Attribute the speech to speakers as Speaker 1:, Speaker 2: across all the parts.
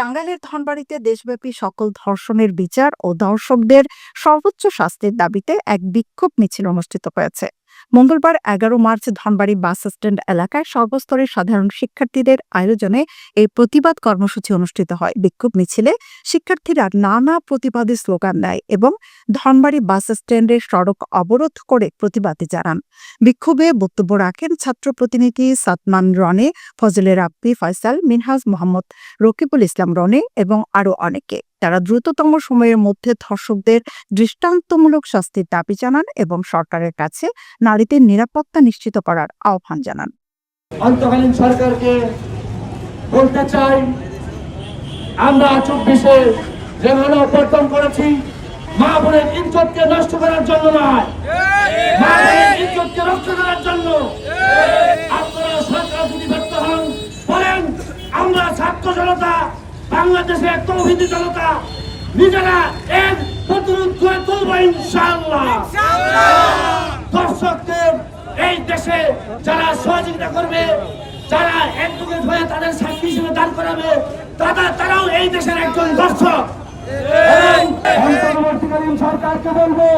Speaker 1: টাঙ্গাইলের ধনবাড়ীতে দেশব্যাপী সকল ধর্ষণের বিচার ও ধর্ষকদের সর্বোচ্চ শাস্তির দাবিতে এক বিক্ষোভ মিছিল অনুষ্ঠিত হয়েছে। মঙ্গলবার ১১ মার্চ ধনবাড়ী বাস স্ট্যান্ড এলাকায় সর্বস্তরের সাধারণ শিক্ষার্থীদের আয়োজনে এই প্রতিবাদ কর্মসূচি অনুষ্ঠিত হয়। বিক্ষোভ মিছিলে শিক্ষার্থীরা নানা প্রতিবাদী স্লোগান দেয় এবং ধনবাড়ী বাস স্ট্যান্ডের সড়ক অবরোধ করে প্রতিবাদী জানান। বিক্ষোভে বক্তব্য রাখেন ছাত্র প্রতিনিধি সাতমান রনে, ফজলে রাব্বি ফয়সাল, মিনহাজ মোহাম্মদ রকিবুল ইসলাম রনে এবং আরও অনেকে। তারা দ্রুততম সময়ের মধ্যে ধর্ষকদের দৃষ্টান্তমূলক শাস্তির দাবি জানান এবং সরকারের কাছে নারীদের নিরাপত্তা নিশ্চিত করার আহ্বান জানান।
Speaker 2: অন্তর্কালীন সরকারকে বলতে চাই, আমরা ২৪-এ যে গণঅভ্যুত্থান করেছি মা বোনের ইজ্জতকে নষ্ট করার জন্য নয়, মা বোনের ইজ্জতকে রক্ষা করার জন্য। আপনারা সরকার যদি ব্যর্থ হন বলেন, আমরা ছাত্র জনতা, বাংলাদেশে এক তৌহিদি জনতা নিজেরা এর প্রতিরোধ করে তুলব ইনশাআল্লাহ। দর্শকদের এই দেশে যারা সহযোগিতা করবে, যারা একযোগে হয়ে তাদের সাক্ষী হিসেবে দাঁড় করাবে, তারাও এই দেশের একজন দর্শক। অন্তর্বর্তীকালীন সরকারকে বলবো,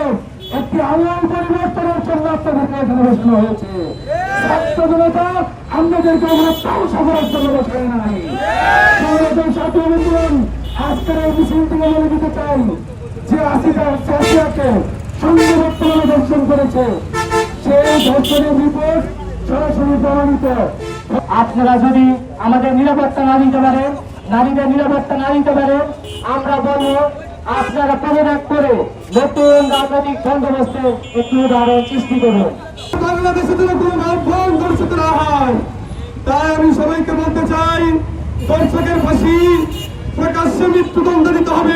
Speaker 2: একটি আমূল পরিবর্তনের জন্য আপনাদেরকে এখানে বসানো হয়েছে। ছাত্র জনতা আমাদেরকে ধ্বংস করার জন্য বসায় নাই। আজকের এই মিছিল থেকে বলে দিতে চাই যে আসিয়াকে সংঘবদ্ধভাবে দর্শন করেছে, সেই ধর্ষণের রিপোর্ট সরাসরি প্রমাণিত। আপনারা যদি আমাদের নিরাপত্তা না দিতে পারেন, নারীদের নিরাপত্তা না দিতে পারেন, আমরা বলবো আপনারা পদত্যাগ করে নতুন রাজনৈতিক বন্দোবস্তের একটি উদাহরণ সৃষ্টি করুন। বাংলাদেশে যেন কোনো আহ্বান দর্শিত না হয়, তাই আমি সবাইকে বলতে চাই, দর্শকের ফাঁসি প্রকাশ্যে মৃত্যুদণ্ড দিতে হবে।